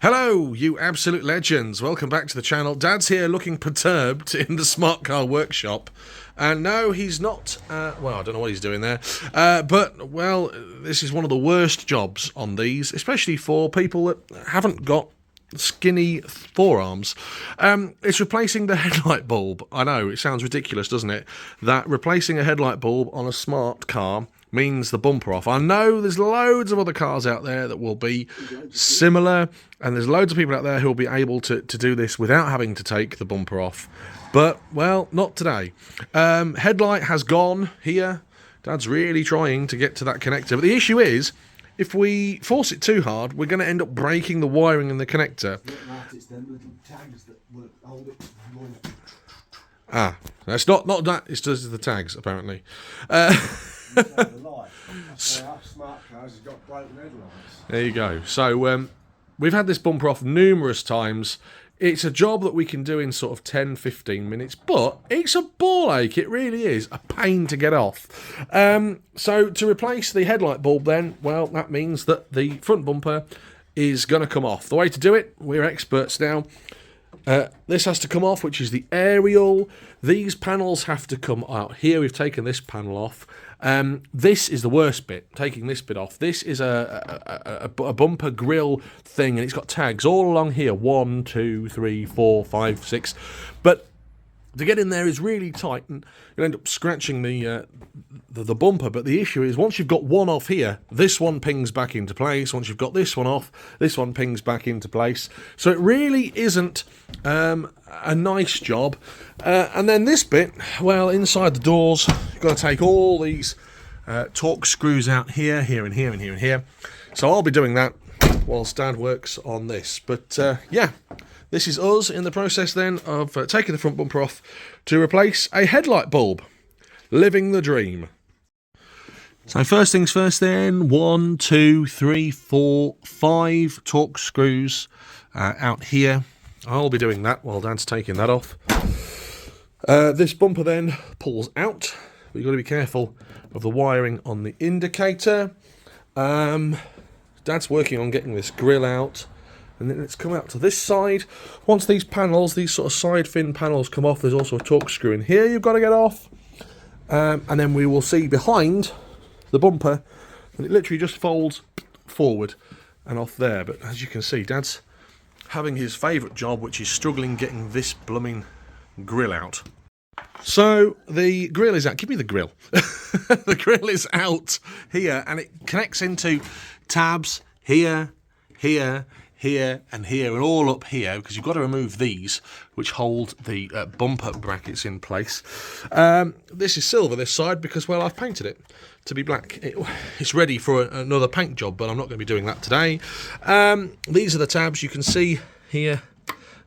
Hello, you absolute legends. Welcome back to the channel. Dad's here looking perturbed in the smart car workshop. And no, he's not, well, I don't know what he's doing there. But, well, this is one of the worst jobs on these, especially for people that haven't got skinny forearms. It's replacing the headlight bulb. I know, it sounds ridiculous, doesn't it? That replacing a headlight bulb on a smart car means the bumper off. I know there's loads of other cars out there that will be similar, and there's loads of people out there who will be able to do this without having to take the bumper off. But, well, not today. Headlight has gone here. Dad's really trying to get to that connector. But the issue is, if we force it too hard, we're going to end up breaking the wiring in the connector. It's them little tags that will hold it. Ah, that's not that, it's just the tags, apparently. Smart cars have got broken headlights. There you go. So we've had this bumper off numerous times. It's a job that we can do in sort of 10-15 minutes, but it's a ball ache. It really is a pain to get off. So to replace the headlight bulb then, well, that means that the front bumper is going to come off. The way to do it, we're experts now. This has to come off, which is the aerial. These panels have to come out. Here we've taken this panel off. This is the worst bit, taking this bit off. This is a bumper grill thing, and it's got tags all along here. 1, 2, 3, 4, 5, 6. But to get in there is really tight, and you'll end up scratching the bumper. But the issue is, once you've got one off here, this one pings back into place. Once you've got this one off, this one pings back into place. So it really isn't a nice job. And then this bit, well, inside the doors, you've got to take all these torque screws out here, here, and here, and here, and here. So I'll be doing that whilst Dad works on this. But yeah. This is us in the process then of taking the front bumper off to replace a headlight bulb. Living the dream. So first things first then, 1, 2, 3, 4, 5 torque screws out here. I'll be doing that while Dad's taking that off. This bumper then pulls out. But you've got to be careful of the wiring on the indicator. Dad's working on getting this grill out. And then let's come out to this side. Once these panels, these sort of side fin panels come off, there's also a torque screw in here you've got to get off. And then we will see behind the bumper, and it literally just folds forward and off there. But as you can see, Dad's having his favourite job, which is struggling getting this blooming grill out. So the grill is out. Give me the grill. The grill is out here, and it connects into tabs here, here, here and here and all up here, because you've got to remove these which hold the bumper brackets in place. This is silver, this side, because, well, I've painted it to be black. It's ready for another paint job, but I'm not going to be doing that today. These are the tabs. You can see here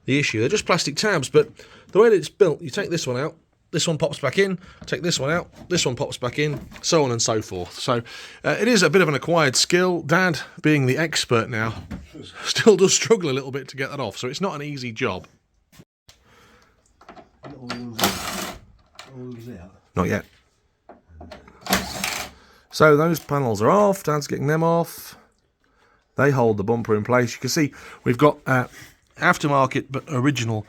the issue. They're just plastic tabs, but the way that it's built, you take this one out, this one pops back in, take this one out, this one pops back in, so on and so forth. So it is a bit of an acquired skill. Dad, being the expert now, still does struggle a little bit to get that off, so it's not an easy job. Not yet. So those panels are off. Dad's getting them off. They hold the bumper in place. You can see we've got aftermarket but original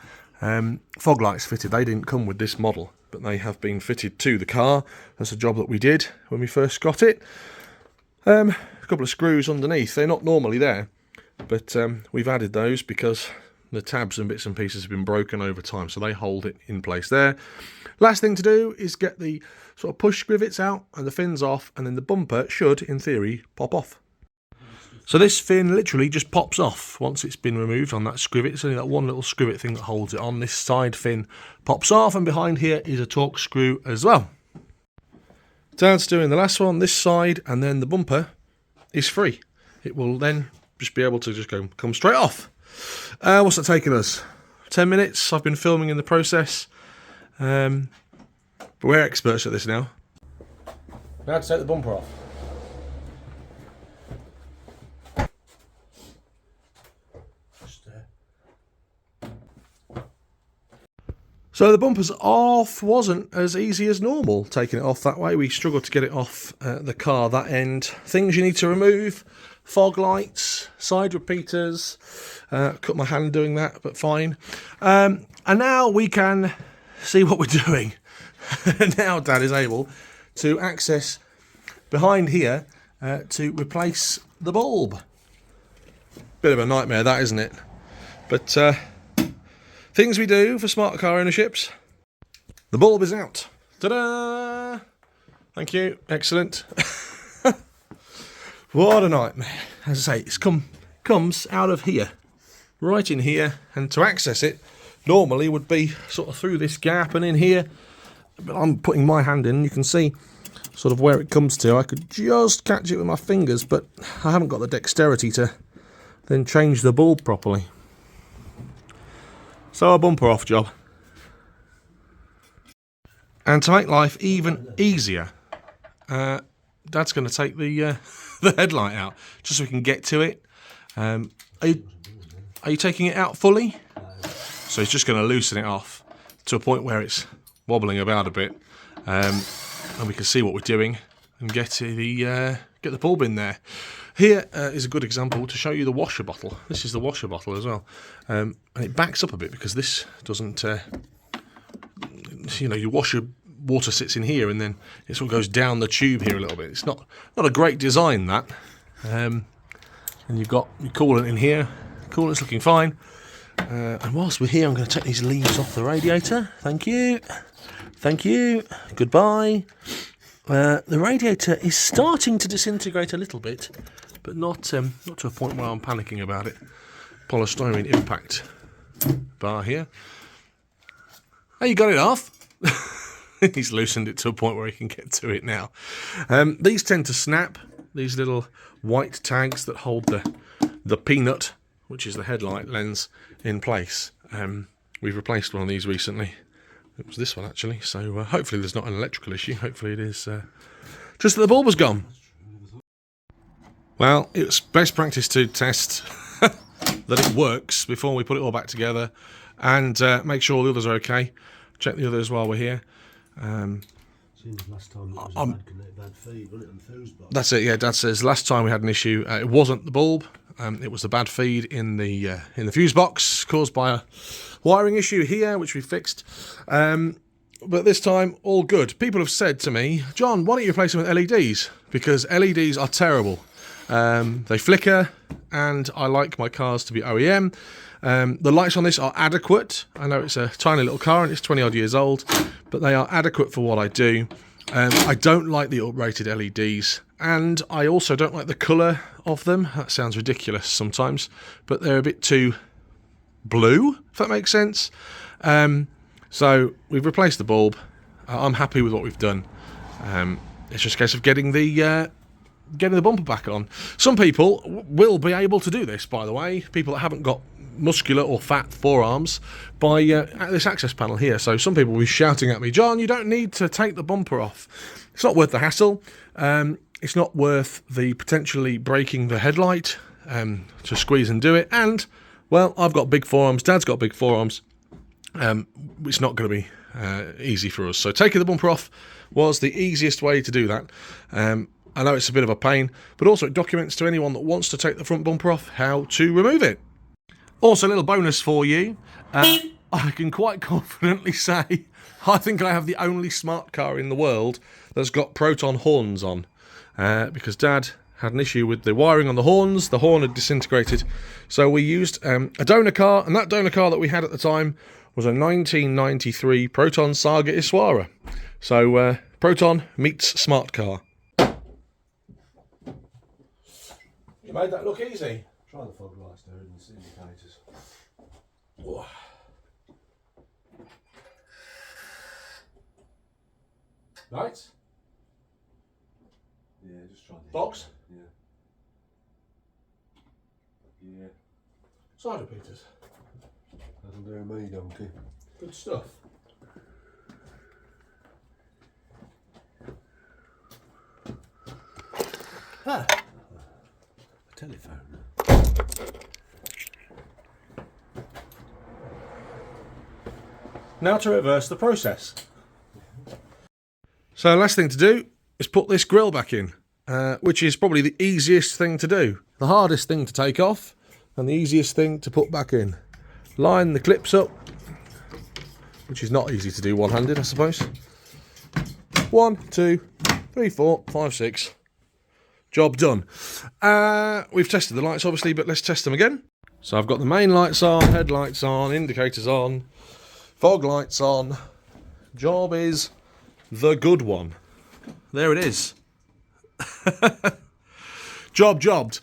fog lights fitted. They didn't come with this model, but they have been fitted to the car. That's a job that we did when we first got it. A couple of screws underneath. They're not normally there, but we've added those because the tabs and bits and pieces have been broken over time, so they hold it in place there. Last thing to do is get the sort of push rivets out and the fins off, and then the bumper should, in theory, pop off. So this fin literally just pops off once it's been removed on that scrivet. It's only that one little scrivet thing that holds it on. This side fin pops off, and behind here is a torque screw as well. Dad's doing the last one this side, and then the bumper is free. It will then just be able to just come straight off. What's that taking us? 10 minutes. I've been filming in the process. But we're experts at this now. Now to take the bumper off. So the bumper's off wasn't as easy as normal, taking it off that way. We struggled to get it off the car, that end. Things you need to remove: fog lights, side repeaters. Cut my hand doing that, but fine. And now we can see what we're doing. Now Dad is able to access behind here to replace the bulb. Bit of a nightmare that, isn't it? But things we do for smart car ownerships. The bulb is out. Ta-da! Thank you. Excellent. What a nightmare. As I say, it's comes out of here. Right in here. And to access it, normally would be sort of through this gap and in here. But I'm putting my hand in, and you can see sort of where it comes to. I could just catch it with my fingers, but I haven't got the dexterity to then change the bulb properly. So a bumper off job. And to make life even easier, Dad's going to take the headlight out just so we can get to it. Are you taking it out fully? So he's just going to loosen it off to a point where it's wobbling about a bit, and we can see what we're doing and get the bulb in there. Here is a good example to show you the washer bottle. This is the washer bottle as well, and it backs up a bit because this doesn't. Your washer water sits in here, and then it sort of goes down the tube here a little bit. It's not a great design, that. And you've got your coolant in here. Coolant's looking fine. And whilst we're here, I'm going to take these leaves off the radiator. Thank you. Thank you. Goodbye. The radiator is starting to disintegrate a little bit, but not to a point where I'm panicking about it. Polystyrene impact bar here. Oh, you got it off? He's loosened it to a point where he can get to it now. These tend to snap, these little white tags that hold the peanut, which is the headlight lens, in place. We've replaced one of these recently. It was this one, actually, so hopefully there's not an electrical issue. Hopefully it is just that the bulb was gone. Well, it's best practice to test that it works before we put it all back together, and make sure all the others are okay. Check the others while we're here. Last time it was a bad feed, wasn't it, on the fuse box? That's it, yeah. Dad says last time we had an issue, it wasn't the bulb, it was the bad feed in the fuse box caused by a wiring issue here, which we fixed. But this time, all good. People have said to me, John, why don't you replace them with LEDs? Because LEDs are terrible. They flicker, and I like my cars to be OEM. The lights on this are adequate. I know it's a tiny little car and it's 20 odd years old, but they are adequate for what I do. I don't like the uprated LEDs, and I also don't like the colour of them. That sounds ridiculous sometimes, but they're a bit too blue, if that makes sense. So we've replaced the bulb. I'm happy with what we've done. It's just a case of getting the bumper back on. Some people will be able to do this, by the way. People that haven't got muscular or fat forearms, by this access panel here. So some people will be shouting at me, John, you don't need to take the bumper off. It's not worth the hassle. It's not worth the potentially breaking the headlight to squeeze and do it. And, well, I've got big forearms. Dad's got big forearms. It's not going to be easy for us. So taking the bumper off was the easiest way to do that. I know it's a bit of a pain, but also it documents to anyone that wants to take the front bumper off how to remove it. Also, a little bonus for you. I can quite confidently say I think I have the only smart car in the world that's got Proton horns on. Because Dad had an issue with the wiring on the horns. The horn had disintegrated. So we used a donor car, and that donor car that we had at the time was a 1993 Proton Saga Iswara. So Proton meets smart car. You made that look easy. Try the fog lights there and the indicators. Whoa. Right? Yeah, just try the Box? Yeah. Yeah. Side repeaters. That'll do me, donkey. Good stuff. Ah. A telephone. Now to reverse the process. So the last thing to do is put this grill back in, which is probably the easiest thing to do. The hardest thing to take off and the easiest thing to put back in. Line the clips up, which is not easy to do one-handed, I suppose. 1, 2, 3, 4, 5, 6. Job done. We've tested the lights, obviously, but let's test them again. So I've got the main lights on, headlights on, indicators on, fog lights on. Job is the good one. There it is. Jobbed.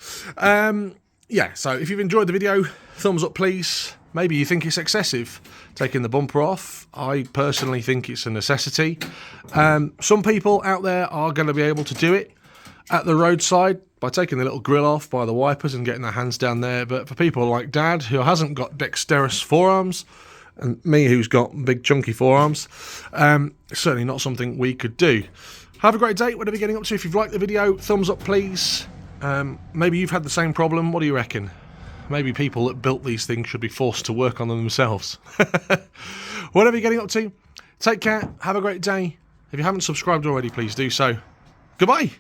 Yeah, so if you've enjoyed the video, thumbs up please. Maybe you think it's excessive taking the bumper off. I personally think it's a necessity. Some people out there are going to be able to do it at the roadside by taking the little grill off by the wipers and getting their hands down there. But for people like Dad, who hasn't got dexterous forearms, and me, who's got big chunky forearms, it's certainly not something we could do. Have a great day, whatever you're getting up to. If you've liked the video, thumbs up please. Maybe you've had the same problem. What do you reckon? Maybe people that built these things should be forced to work on them themselves. Whatever you're getting up to, take care, have a great day. If you haven't subscribed already, please do so. Goodbye.